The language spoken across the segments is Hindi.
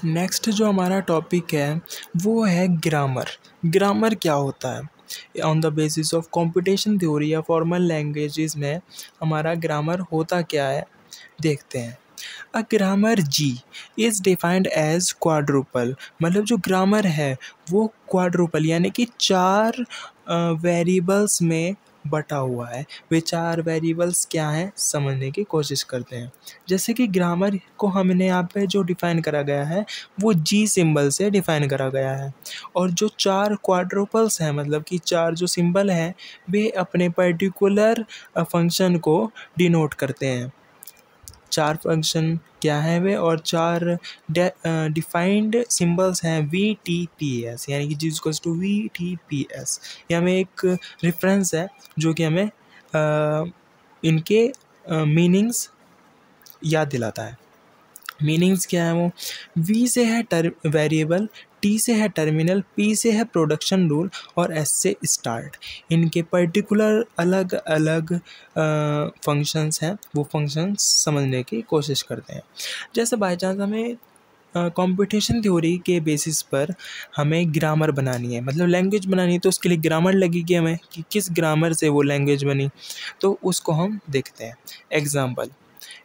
नेक्स्ट जो हमारा टॉपिक है वो है ग्रामर। ग्रामर क्या होता है? On the basis of computation theory या फॉर्मल लैंग्वेजेस में हमारा ग्रामर होता क्या है देखते हैं। A grammar G is defined as quadruple, मतलब जो ग्रामर है वो क्वाड्रुपल यानी कि चार वेरिएबल्स में बटा हुआ है। वे चार वेरिएबल्स क्या हैं समझने की कोशिश करते हैं। जैसे कि ग्रामर को हमने यहाँ पे जो डिफ़ाइन करा गया है वो जी सिंबल से डिफ़ाइन करा गया है, और जो चार क्वाड्रुपल्स हैं मतलब कि चार जो सिंबल हैं वे अपने पर्टिकुलर फंक्शन को डिनोट करते हैं। चार फंक्शन क्या है वे, और चार डिफाइंड सिंबल्स हैं वी टी पी एस, यानी कि G equals to V T P S. ये हमें एक रेफरेंस है जो कि हमें इनके मीनिंग्स याद दिलाता है। मीनिंग्स क्या है वो? वी से है वेरिएबल, टी से है टर्मिनल, पी से है प्रोडक्शन रूल और एस से स्टार्ट। इनके पर्टिकुलर अलग अलग फंक्शंस हैं, वो फंक्शंस समझने की कोशिश करते हैं। जैसे बाय चांस हमें कंप्यूटेशन थ्योरी के बेसिस पर हमें ग्रामर बनानी है, मतलब लैंग्वेज बनानी है, तो उसके लिए ग्रामर लगेगी हमें कि किस ग्रामर से वो लैंग्वेज बनी, तो उसको हम देखते हैं।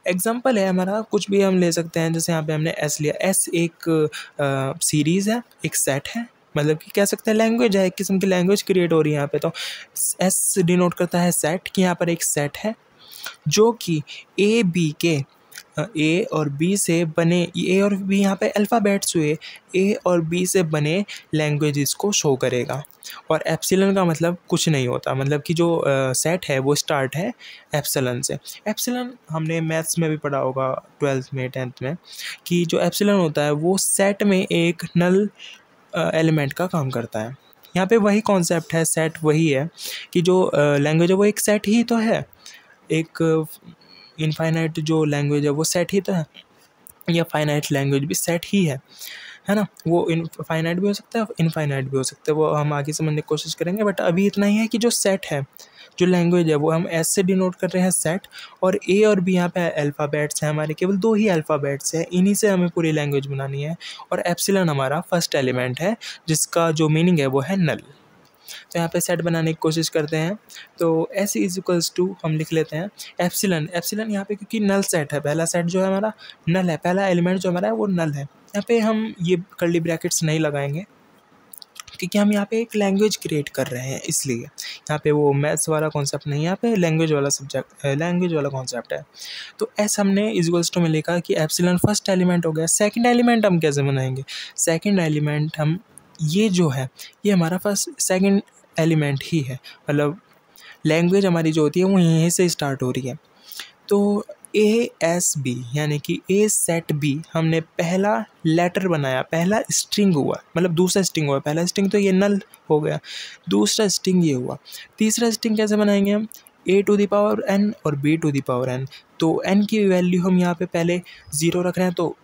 एग्जाम्पल है हमारा, कुछ भी हम ले सकते हैं। जैसे यहाँ पे हमने एस लिया, एस एक सीरीज़ है, एक सेट है, मतलब कि कह सकते हैं लैंग्वेज है, एक किस्म की लैंग्वेज क्रिएट हो रही है यहाँ पे। तो एस डिनोट करता है सेट, कि यहाँ पर एक सेट है जो कि ए बी के ए और बी से बने, ए और बी यहाँ पे अल्फ़ाबेट्स हुए, ए और बी से बने लैंग्वेजेस को शो करेगा। और एप्सिलन का मतलब कुछ नहीं होता, मतलब कि जो सेट है वो स्टार्ट है एप्सिलन से। एप्सिलन हमने मैथ्स में भी पढ़ा होगा 12th में 10th में, कि जो एप्सिलन होता है वो सेट में एक नल एलिमेंट का काम करता है। यहाँ पे वही कॉन्सेप्ट है, सेट वही है कि जो लैंग्वेज है वो एक सेट ही तो है, एक इनफाइनाइट जो लैंग्वेज है वो सेट ही तो है, या फाइनाइट लैंग्वेज भी सेट ही है ना। वो इनफाइनाइट भी हो सकता है, इनफाइनाइट भी हो सकता है, वो हम आगे समझने की कोशिश करेंगे। बट अभी इतना ही है कि जो सेट है, जो लैंग्वेज है वो हम एस से डिनोट कर रहे हैं सेट, और ए और बी यहाँ पे अल्फ़ाबेट्स हैं हमारे, केवल दो ही अल्फ़ाबेट्स हैं, इन्हीं से हमें पूरी लैंग्वेज बनानी है। और एप्सिलन हमारा फर्स्ट एलिमेंट है जिसका जो मीनिंग है वो है नल। तो यहाँ पे सेट बनाने की कोशिश करते हैं, तो एस इज इक्वल्स टू हम लिख लेते हैं एप्सिलन। एप्सिलन यहाँ पे क्योंकि नल सेट है, पहला सेट जो है हमारा नल है, पहला एलिमेंट जो हमारा है वो नल है। यहाँ पे हम ये कर्ली ब्रैकेट्स नहीं लगाएंगे क्योंकि हम यहाँ पे एक लैंग्वेज क्रिएट कर रहे हैं, इसलिए यहाँ पे वो मैथ्स वाला कॉन्सेप्ट नहीं है, यहाँ पे लैंग्वेज वाला सब्जेक्ट, लैंग्वेज वाला कॉन्सेप्ट है। तो एस हमने इक्वल्स टू में लिखा कि एप्सिलॉन फर्स्ट एलिमेंट हो गया। सेकंड एलिमेंट हम कैसे बनाएंगे? सेकंड एलिमेंट हम, ये जो है ये हमारा फर्स्ट सेकंड एलिमेंट ही है, मतलब लैंग्वेज हमारी जो होती है वो यहीं से स्टार्ट हो रही है। तो ए एस बी यानी कि ए सेट बी, हमने पहला लेटर बनाया, पहला स्ट्रिंग हुआ, मतलब दूसरा स्ट्रिंग हुआ। पहला स्ट्रिंग तो ये नल हो गया, दूसरा स्ट्रिंग ये हुआ। तीसरा स्ट्रिंग कैसे बनाएंगे हम? A to the power N और B to the power N. तो एन की वैल्यू हम यहाँ पे पहले 0 रख रहे हैं तो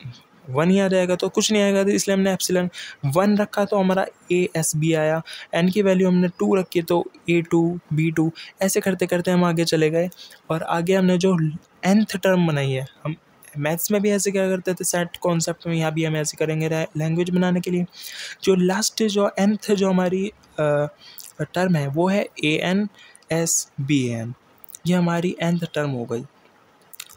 1 ही आ जाएगा, तो कुछ नहीं आएगा, तो इसलिए हमने एप्सिलॉन 1 रखा तो हमारा ए एस बी आया। एन की वैल्यू हमने 2 रखी तो ए टू बी टू, ऐसे करते करते हम आगे चले गए। और आगे हमने जो nth टर्म बनाई है, हम मैथ्स में भी ऐसे क्या करते थे सेट कॉन्सेप्ट में, यहाँ भी हम ऐसे करेंगे लैंग्वेज बनाने के लिए। जो लास्ट जो nth जो हमारी टर्म है वो है A N S B N, ये हमारी nth टर्म हो गई।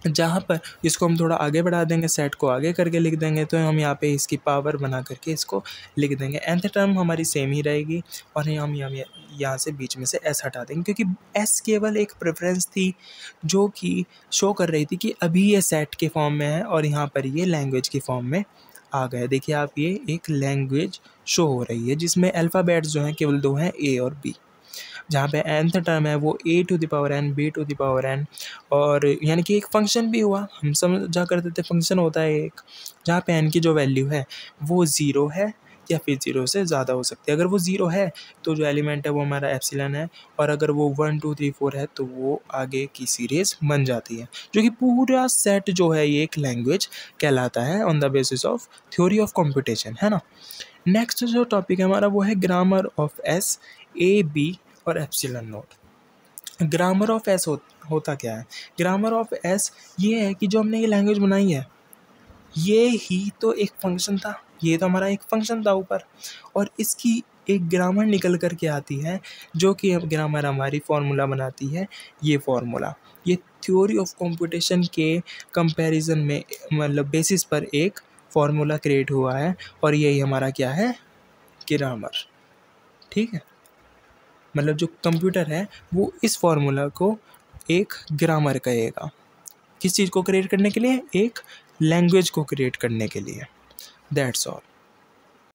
जहाँ पर इसको हम थोड़ा आगे बढ़ा देंगे, सेट को आगे करके लिख देंगे, तो हम यहाँ पे इसकी पावर बना करके इसको लिख देंगे। nth टर्म हमारी सेम ही रहेगी, और हम यहाँ से बीच में से s हटा देंगे, क्योंकि s केवल एक प्रेफरेंस थी जो कि शो कर रही थी कि अभी ये सेट के फॉर्म में है और यहाँ पर ये लैंग्वेज के फॉर्म में आ गया। देखिए आप, ये एक लैंग्वेज शो हो रही है जिसमें अल्फ़ाबेट्स जो हैं केवल 2 हैं, ए और बी। जहाँ पे nth टर्म है वो A to the power N B to the power N, और यानी कि एक फंक्शन भी हुआ, हम समझा करते थे फंक्शन होता है एक, जहाँ पे n की जो वैल्यू है वो 0 है या फिर 0 से ज़्यादा हो सकती है। अगर वो 0 है तो जो एलिमेंट है वो हमारा एप्सिलॉन है, और अगर वो 1 2 3 4 है तो वो आगे की सीरीज़ बन जाती है, जो कि पूरा सेट जो है ये एक लैंग्वेज कहलाता है on the basis of theory of computation, है ना। नेक्स्ट जो टॉपिक है हमारा वो है grammar of S, A B और epsilon note. Grammar of S होता क्या है? ग्रामर ऑफ एस ये है कि जो हमने ये लैंग्वेज बनाई है, ये ही तो एक फंक्शन था, ये तो हमारा एक फंक्शन था ऊपर, और इसकी एक ग्रामर निकल कर के आती है, जो कि अब ग्रामर हमारी फार्मूला बनाती है। ये फार्मूला ये थ्योरी ऑफ कंप्यूटेशन के कंपैरिजन में मतलब बेसिस पर एक फार्मूला क्रिएट हुआ है, और यही हमारा क्या है, ग्रामर। ठीक है, मतलब जो कंप्यूटर है वो इस फार्मूला को एक ग्रामर कहेगा। किस चीज़ को क्रिएट करने के लिए, एक लैंग्वेज को क्रिएट करने के लिए। That's all.